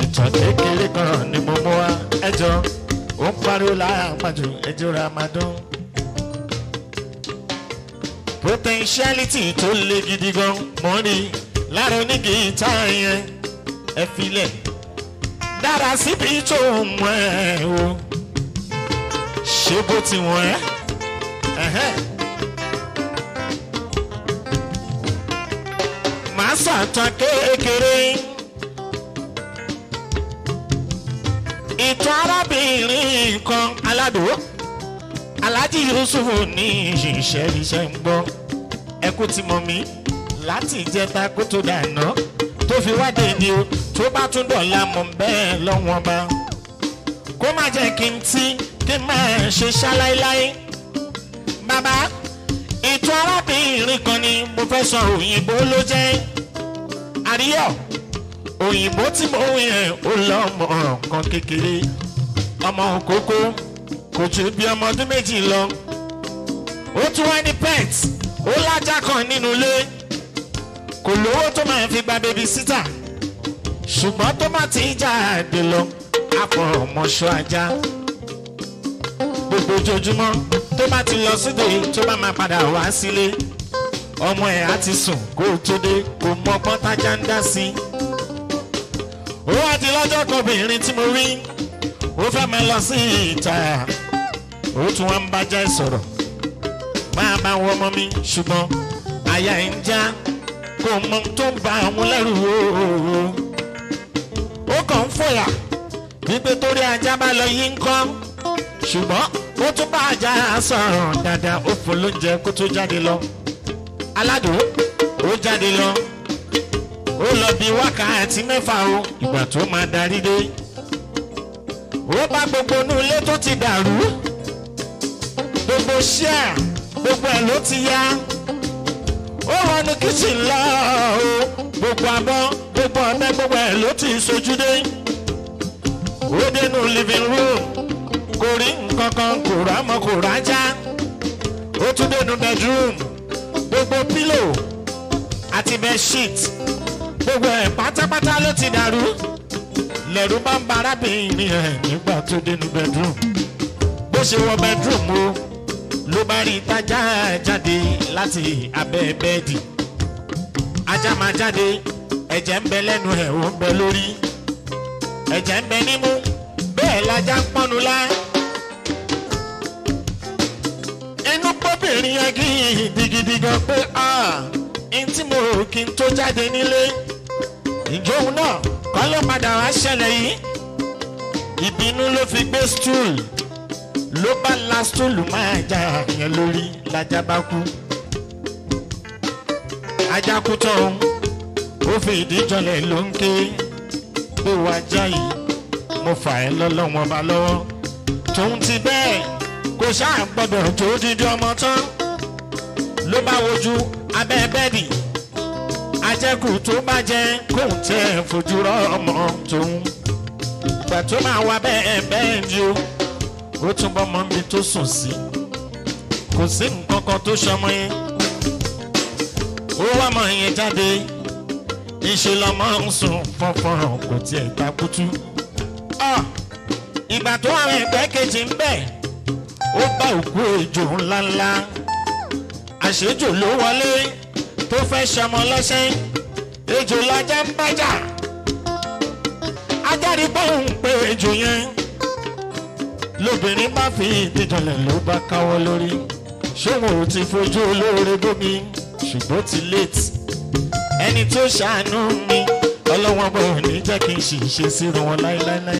ìtàn kékeré kan ni mo mú wá ẹjọ́ ó ń pariwo láàpàjù ẹjọ́ ra máa dún. potentiality tó le gidi gan mọ́ ni lára onígìtá yẹn ẹ filẹ̀ dára síbi tó mọ̀ ẹ́ o ṣé bó ti wọ̀n ẹ́ màá sàtàn kékeré ìtàn arábìnrin kan aládùn Alhaji Yusuf ní ìṣiṣẹ́ iṣẹ́ ń gbọ́ ẹkú ti mọ̀ mí láti ìjẹta kó tó dànù tó fi wádé ni o tó bá tún dọ̀la mọ̀ bẹ́ẹ̀ lọ́wọ́n bá kó má jẹ́ kí n tí kí n máa ṣe ṣáláíláí. Bàbá ìtàn arábìnrin kan ni mo fẹ́ sọ òyìnbó ló jẹ́ àríyọ̀ òyìnbó tí mo yẹn ó lọ́mọ kan kékeré ọmọ òkókó kò ju bí ọmọ ọdún méjì lọ ó tún wá ní pet ó lájà kan nínú ilé kò lówó tó máa fi gba baby sitter ṣùgbọ́n tó má ti jáde lọ àfọ̀mọ́ṣọ́ ajá gbogbo ojoojúmọ́ tó bá ti lọ síde tó bá máa padà wá sílé ọmọ ẹ̀ á ti sùn kó o tó dé kò mọ ọgbọ́n tájá ń dá sí. Ó wá di lọ́jọ́ kan obìnrin tí mo rí ó fẹ́ máa lọ sí ìta ó tún wá ń bájá ẹ̀ sọ̀rọ̀ máa bá wọ ọmọ mi ṣùgbọ́n àyà ẹ̀ ń já kò mọ tó ń ba àwọn lẹ́rù ó kàn ń fòyà wípé torí ajá bá lọ yí ń kọ́ ṣùgbọ́n ó tún bá ajá sọ̀rọ̀ dáadáa ó fún lóúnjẹ kó tó jáde lọ aládùn ó jáde lọ ó lọ bí wákàtí 6 o ìgbà tó máa darí dé ó bá gbogbo inú ilé tó ti dàrú gbogbo ṣíà gbogbo ẹ̀ ló ti yá ó wọ ní kíchìn lọ o gbogbo abọ́ gbogbo ọ̀bẹ gbogbo ẹ̀ ló ti sojú dé ó dénú living room kò rí nǹkan kan kò rámọ kò rájá ó tún dénú bedroom gbogbo pillow àti bedsheet gbogbo ẹ̀ pátápátá ló ti dàrú lẹ́rù bá ń ba arábìnrin ẹ̀ nígbà tó dénú bedroom bó ṣe wọ bedroom o ló bá rí tájá jáde láti abẹ́ bẹ́ẹ̀dì ajá máa jáde ẹ̀jẹ̀ ń bẹ lẹ́nu ẹ̀ ó ń bẹ lórí ẹ̀jẹ̀ ń bẹ nímú bẹ́ẹ̀ lajá ń pọ́nu lá inú pọ́bìnrin yẹn gidigidi gan pé n tí mo rò kí n tó jáde nílé ìjóhun náà kọ́ ló padà wá ṣẹlẹ̀ yìí ìbínú ló fi gbé stool ló bá la stool máa já yẹn lórí lajá bá kú ajá kú tán ó fi ìdí jọlẹ̀ ló ń ké pé wàá já yìí mo fà ẹ́ lọ́lọ́wọ́n bá lọ́wọ́ tóun ti bẹ́ẹ̀ kò ṣáà gbọ́dọ̀ tó dídí ọmọ tán ló bá wojú abẹ́ bẹ́ẹ̀dì ajẹ́kù tó bá jẹ́ kóun tẹ́ fojú rọ́ ọmọ tóun ìgbà tó máa wá bẹ́ẹ̀ bẹ́ẹ̀dì o ó tún bọ́ mọ́ níbi tó sùn sí kò sí nǹkan kan tó ṣọmọ yẹn ó wá mọ̀ yẹn jáde ìṣe lọ́mọ ń sùn fọ́nfọ́n kò tiẹ̀ takútú ìgbà tó àwọn ẹgbẹ́ kejì ń bẹ̀ ó bá òkú ejò ńláńlá àṣejò ló wọlé tó fẹ́ ṣọmọ lọ́sẹ̀ ejò lajá ń bájà ajáde bóun pé ejò yẹn lóbìnrin bá fi ìdíjọlẹ̀ ló bá káwọ́ lórí ṣóun ò ti fojú olóore bómi ṣùgbọ́n ti late ẹni tó ṣàánú mi ọlọ́wọ́n bọ̀ ní jẹ́ kí n ṣì ṣe sí wọn láéláé.